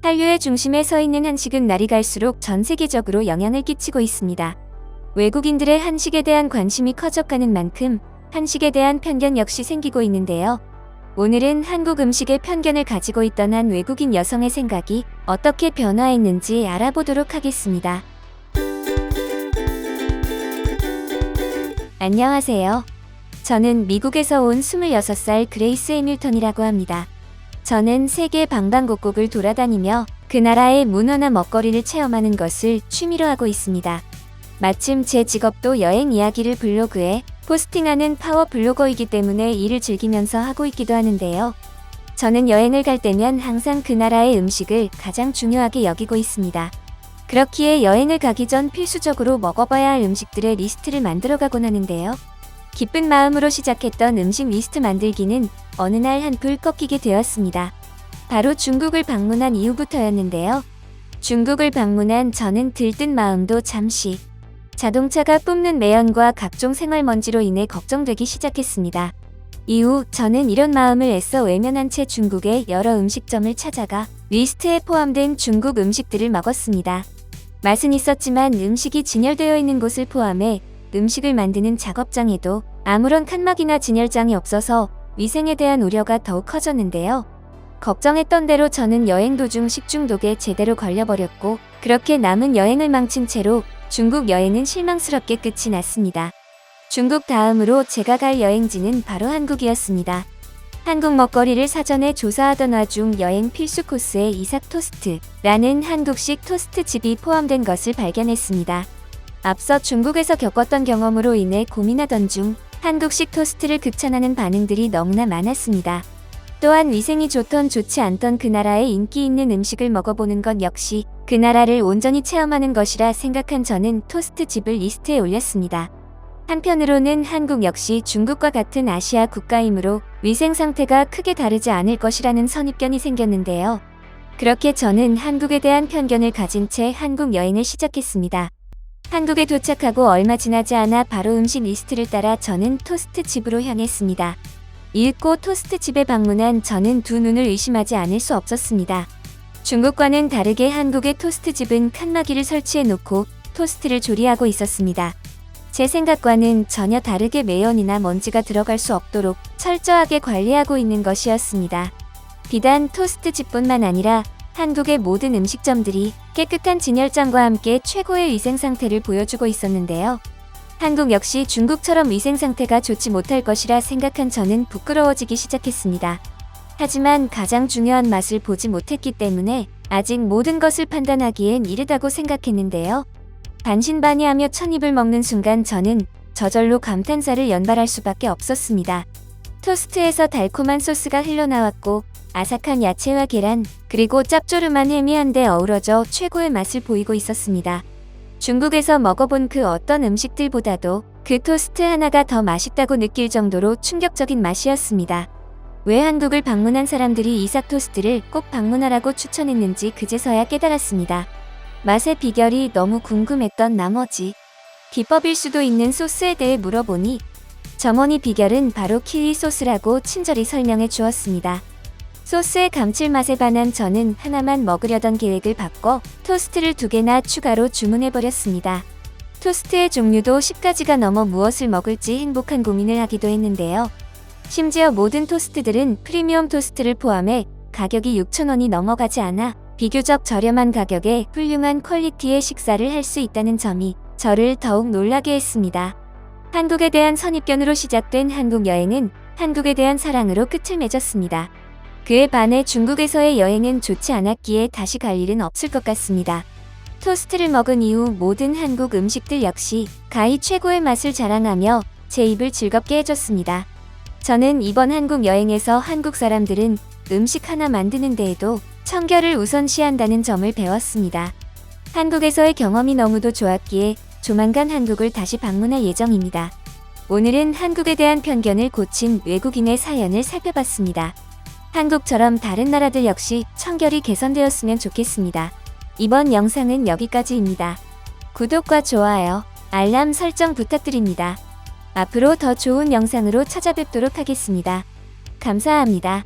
한류의 중심에 서 있는 한식은 날이 갈수록 전 세계적으로 영향을 끼치고 있습니다. 외국인들의 한식에 대한 관심이 커져가는 만큼 한식에 대한 편견 역시 생기고 있는데요. 오늘은 한국 음식에 편견을 가지고 있던 한 외국인 여성의 생각이 어떻게 변화했는지 알아보도록 하겠습니다. 안녕하세요. 저는 미국에서 온 26살 그레이스 해밀턴이라고 합니다. 저는 세계 방방곡곡을 돌아다니며 그 나라의 문화나 먹거리를 체험하는 것을 취미로 하고 있습니다. 마침 제 직업도 여행 이야기를 블로그에 포스팅하는 파워 블로거이기 때문에 이를 즐기면서 하고 있기도 하는데요. 저는 여행을 갈 때면 항상 그 나라의 음식을 가장 중요하게 여기고 있습니다. 그렇기에 여행을 가기 전 필수적으로 먹어봐야 할 음식들의 리스트를 만들어가곤 하는데요. 기쁜 마음으로 시작했던 음식 리스트 만들기는 어느 날 한풀 꺾이게 되었습니다. 바로 중국을 방문한 이후부터였는데요. 중국을 방문한 저는 들뜬 마음도 잠시 자동차가 뿜는 매연과 각종 생활먼지로 인해 걱정되기 시작했습니다. 이후 저는 이런 마음을 애써 외면한 채 중국의 여러 음식점을 찾아가 리스트에 포함된 중국 음식들을 먹었습니다. 맛은 있었지만 음식이 진열되어 있는 곳을 포함해 음식을 만드는 작업장에도 아무런 칸막이나 진열장이 없어서 위생에 대한 우려가 더욱 커졌는데요. 걱정했던 대로 저는 여행 도중 식중독에 제대로 걸려버렸고 그렇게 남은 여행을 망친 채로 중국 여행은 실망스럽게 끝이 났습니다. 중국 다음으로 제가 갈 여행지는 바로 한국이었습니다. 한국 먹거리를 사전에 조사하던 와중 여행 필수 코스에 이삭 토스트라는 한국식 토스트 집이 포함된 것을 발견했습니다. 앞서 중국에서 겪었던 경험으로 인해 고민하던 중 한국식 토스트를 극찬하는 반응들이 너무나 많았습니다. 또한 위생이 좋던 좋지 않던 그 나라의 인기 있는 음식을 먹어보는 건 역시 그 나라를 온전히 체험하는 것이라 생각한 저는 토스트 집을 리스트에 올렸습니다. 한편으로는 한국 역시 중국과 같은 아시아 국가이므로 위생 상태가 크게 다르지 않을 것이라는 선입견이 생겼는데요. 그렇게 저는 한국에 대한 편견을 가진 채 한국 여행을 시작했습니다. 한국에 도착하고 얼마 지나지 않아 바로 음식 리스트를 따라 저는 토스트 집으로 향했습니다. 읽고 토스트 집에 방문한 저는 두 눈을 의심하지 않을 수 없었습니다. 중국과는 다르게 한국의 토스트 집은 칸막이를 설치해 놓고 토스트를 조리하고 있었습니다. 제 생각과는 전혀 다르게 매연이나 먼지가 들어갈 수 없도록 철저하게 관리하고 있는 것이었습니다. 비단 토스트 집뿐만 아니라 한국의 모든 음식점들이 깨끗한 진열장과 함께 최고의 위생 상태를 보여주고 있었는데요. 한국 역시 중국처럼 위생 상태가 좋지 못할 것이라 생각한 저는 부끄러워지기 시작했습니다. 하지만 가장 중요한 맛을 보지 못했기 때문에 아직 모든 것을 판단하기엔 이르다고 생각했는데요. 반신반의하며 첫 입을 먹는 순간 저는 저절로 감탄사를 연발할 수밖에 없었습니다. 토스트에서 달콤한 소스가 흘러나왔고 아삭한 야채와 계란, 그리고 짭조름한 햄이 한데 어우러져 최고의 맛을 보이고 있었습니다. 중국에서 먹어본 그 어떤 음식들보다도 그 토스트 하나가 더 맛있다고 느낄 정도로 충격적인 맛이었습니다. 왜 한국을 방문한 사람들이 이삭 토스트를 꼭 방문하라고 추천했는지 그제서야 깨달았습니다. 맛의 비결이 너무 궁금했던 나머지 비법일 수도 있는 소스에 대해 물어보니 점원이 비결은 바로 키위 소스라고 친절히 설명해 주었습니다. 소스의 감칠맛에 반한 저는 하나만 먹으려던 계획을 바꿔 토스트를 2개나 추가로 주문해버렸습니다. 토스트의 종류도 10가지가 넘어 무엇을 먹을지 행복한 고민을 하기도 했는데요. 심지어 모든 토스트들은 프리미엄 토스트를 포함해 가격이 6,000원이 넘어가지 않아 비교적 저렴한 가격에 훌륭한 퀄리티의 식사를 할 수 있다는 점이 저를 더욱 놀라게 했습니다. 한국에 대한 선입견으로 시작된 한국 여행은 한국에 대한 사랑으로 끝을 맺었습니다. 그에 반해 중국에서의 여행은 좋지 않았기에 다시 갈 일은 없을 것 같습니다. 토스트를 먹은 이후 모든 한국 음식들 역시 가히 최고의 맛을 자랑하며 제 입을 즐겁게 해줬습니다. 저는 이번 한국 여행에서 한국 사람들은 음식 하나 만드는 데에도 청결을 우선시한다는 점을 배웠습니다. 한국에서의 경험이 너무도 좋았기에 조만간 한국을 다시 방문할 예정입니다. 오늘은 한국에 대한 편견을 고친 외국인의 사연을 살펴봤습니다. 한국처럼 다른 나라들 역시 청결이 개선되었으면 좋겠습니다. 이번 영상은 여기까지입니다. 구독과 좋아요, 알람 설정 부탁드립니다. 앞으로 더 좋은 영상으로 찾아뵙도록 하겠습니다. 감사합니다.